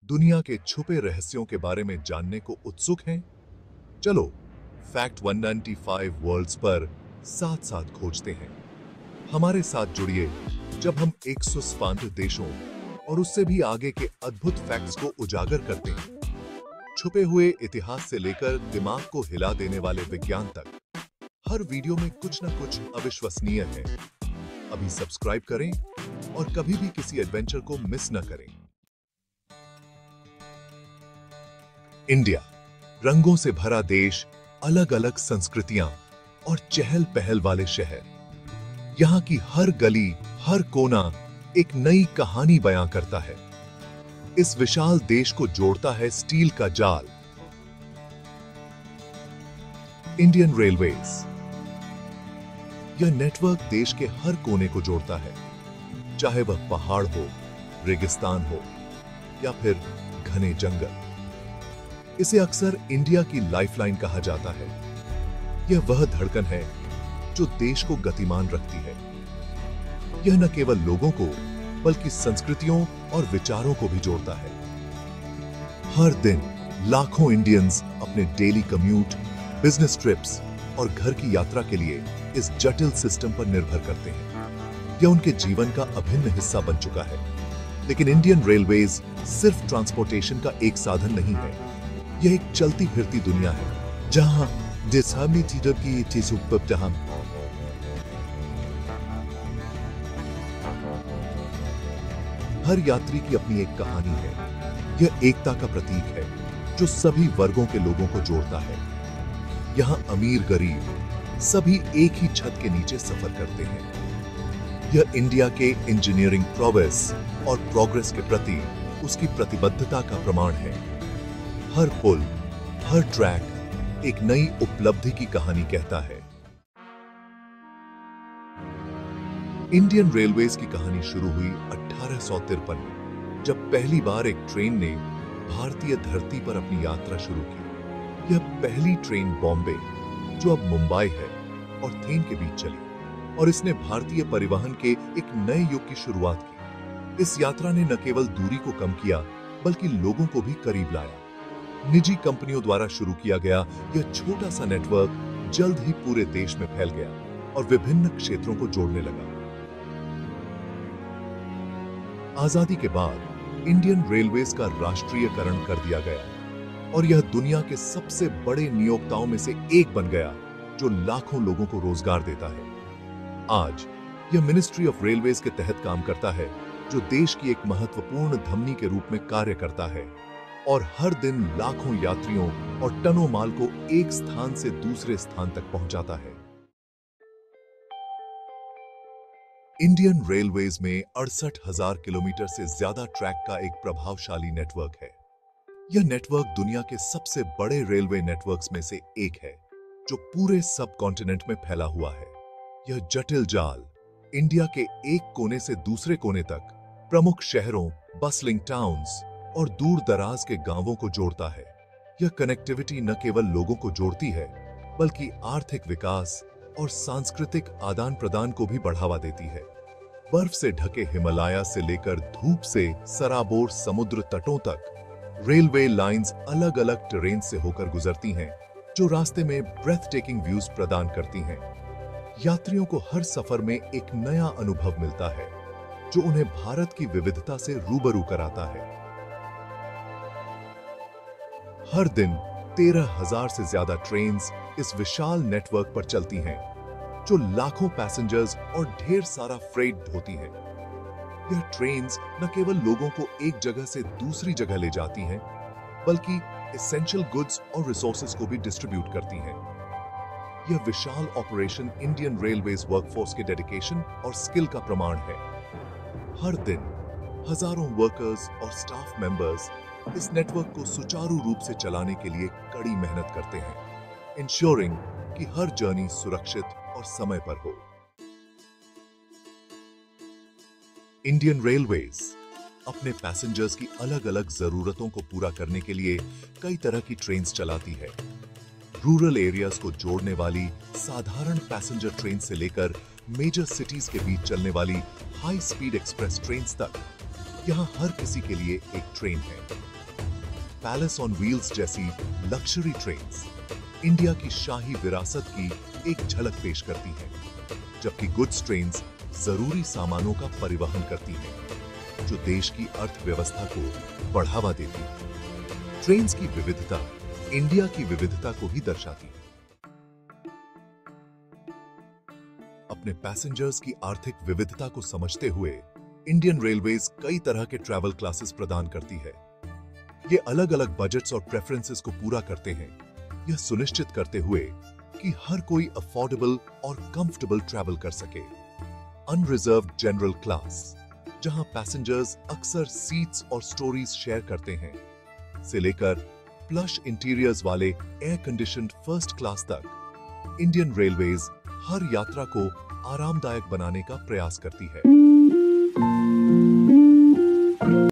दुनिया के छुपे रहस्यों के बारे में जानने को उत्सुक हैं? चलो फैक्ट 195 वर्ल्ड्स पर साथ साथ खोजते हैं। हमारे साथ जुड़िए जब हम 157 देशों और उससे भी आगे के अद्भुत फैक्ट्स को उजागर करते हैं। छुपे हुए इतिहास से लेकर दिमाग को हिला देने वाले विज्ञान तक, हर वीडियो में कुछ न कुछ अविश्वसनीय है। अभी सब्सक्राइब करें और कभी भी किसी एडवेंचर को मिस न करें। इंडिया, रंगों से भरा देश, अलग अलग संस्कृतियां और चहल पहल वाले शहर। यहां की हर गली, हर कोना एक नई कहानी बयां करता है। इस विशाल देश को जोड़ता है स्टील का जाल, इंडियन रेलवेज। यह नेटवर्क देश के हर कोने को जोड़ता है, चाहे वह पहाड़ हो, रेगिस्तान हो या फिर घने जंगल। इसे अक्सर इंडिया की लाइफलाइन कहा जाता है। यह वह धड़कन है जो देश को गतिमान रखती है। यह न केवल लोगों को बल्कि संस्कृतियों और विचारों को भी जोड़ता है। हर दिन लाखों इंडियंस अपने डेली कम्यूट, बिजनेस ट्रिप्स और घर की यात्रा के लिए इस जटिल सिस्टम पर निर्भर करते हैं। यह उनके जीवन का अभिन्न हिस्सा बन चुका है। लेकिन इंडियन रेलवेज सिर्फ ट्रांसपोर्टेशन का एक साधन नहीं है। यह एक चलती फिरती दुनिया है जहां हर यात्री की अपनी एक कहानी है। यह एकता का प्रतीक है जो सभी वर्गों के लोगों को जोड़ता है। यहां अमीर गरीब सभी एक ही छत के नीचे सफर करते हैं। यह इंडिया के इंजीनियरिंग प्रोग्रेस और प्रोग्रेस के प्रति उसकी प्रतिबद्धता का प्रमाण है। हर पुल, हर ट्रैक एक नई उपलब्धि की कहानी कहता है। इंडियन रेलवेज की कहानी शुरू हुई 1853 में, जब पहली बार एक ट्रेन ने भारतीय धरती पर अपनी यात्रा शुरू की। यह पहली ट्रेन बॉम्बे, जो अब मुंबई है, और थेन के बीच चली, और इसने भारतीय परिवहन के एक नए युग की शुरुआत की। इस यात्रा ने न केवल दूरी को कम किया बल्कि लोगों को भी करीब लाया। निजी कंपनियों द्वारा शुरू किया गया यह छोटा सा नेटवर्क जल्द ही पूरे देश में फैल गया और विभिन्न क्षेत्रों को जोड़ने लगा। आजादी के बाद इंडियन रेलवेज का राष्ट्रीयकरण कर दिया गया और यह दुनिया के सबसे बड़े नियोक्ताओं में से एक बन गया, जो लाखों लोगों को रोजगार देता है। आज यह मिनिस्ट्री ऑफ रेलवेज के तहत काम करता है, जो देश की एक महत्वपूर्ण धमनी के रूप में कार्य करता है और हर दिन लाखों यात्रियों और टनों माल को एक स्थान से दूसरे स्थान तक पहुंचाता है। इंडियन रेलवेज में 68,000 किलोमीटर से ज्यादा ट्रैक का एक प्रभावशाली नेटवर्क है। यह नेटवर्क दुनिया के सबसे बड़े रेलवे नेटवर्क्स में से एक है, जो पूरे सब कॉन्टिनेंट में फैला हुआ है। यह जटिल जाल इंडिया के एक कोने से दूसरे कोने तक प्रमुख शहरों, बसलिंग टाउन्स और दूर दराज के गांवों को जोड़ता है। यह कनेक्टिविटी न केवल लोगों को जोड़ती है, बल्कि आर्थिक विकास और सांस्कृतिक आदान प्रदान को भी बढ़ावा देती है। बर्फ से ढके हिमालय से लेकर धूप से सराबोर समुद्र तटों तक रेलवे लाइंस अलग अलग टेरेन से होकर गुजरती हैं, जो रास्ते में ब्रेथ टेकिंग व्यूज प्रदान करती हैं। यात्रियों को हर सफर में एक नया अनुभव मिलता है, जो उन्हें भारत की विविधता से रूबरू कराता है। हर दिन 13,000 से ज्यादा ट्रेन्स इस विशाल नेटवर्क पर चलती हैं, जो लाखों पैसेंजर्स और ढेर सारा फ्रेट ढोती हैं। यह ट्रेन्स न केवल लोगों को एक जगह से दूसरी जगह ले जाती हैं, बल्कि एसेंशियल गुड्स और रिसोर्सेज को भी डिस्ट्रीब्यूट करती हैं। यह विशाल ऑपरेशन इंडियन रेलवेज वर्कफोर्स के डेडिकेशन और स्किल का प्रमाण है। हर दिन हजारों वर्कर्स और स्टाफ मेंबर्स इस नेटवर्क को सुचारू रूप से चलाने के लिए कड़ी मेहनत करते हैं, इंश्योरिंग कि हर जर्नी सुरक्षित और समय पर हो। इंडियन रेलवेज अपने पैसेंजर्स की अलग अलग जरूरतों को पूरा करने के लिए कई तरह की ट्रेन्स चलाती है। रूरल एरियाज को जोड़ने वाली साधारण पैसेंजर ट्रेन से लेकर मेजर सिटीज के बीच चलने वाली हाई स्पीड एक्सप्रेस ट्रेन्स तक, यहाँ हर किसी के लिए एक ट्रेन है। पैलेस ऑन व्हील्स जैसी लग्जरी ट्रेन्स इंडिया की शाही विरासत की एक झलक पेश करती हैं, जबकि गुड्स ट्रेन्स जरूरी सामानों का परिवहन करती हैं, जो देश की अर्थव्यवस्था को बढ़ावा देती है। ट्रेन्स की विविधता इंडिया की विविधता को ही दर्शाती है। अपने पैसेंजर्स की आर्थिक विविधता को समझते हुए इंडियन रेलवेज कई तरह के ट्रैवल क्लासेस प्रदान करती है। ये अलग-अलग बजट्स और प्रेफरेंसेस को पूरा करते हैं, यह सुनिश्चित करते हुए कि हर कोई अफोर्डेबल और कंफर्टेबल ट्रैवल कर सके। अनरिजर्व्ड जनरल क्लास, जहां पैसेंजर्स अक्सर सीट्स और स्टोरीज शेयर करते हैं, से लेकर प्लश इंटीरियर्स वाले एयर कंडीशनड फर्स्ट क्लास तक, इंडियन रेलवेज हर यात्रा को आरामदायक बनाने का प्रयास करती है।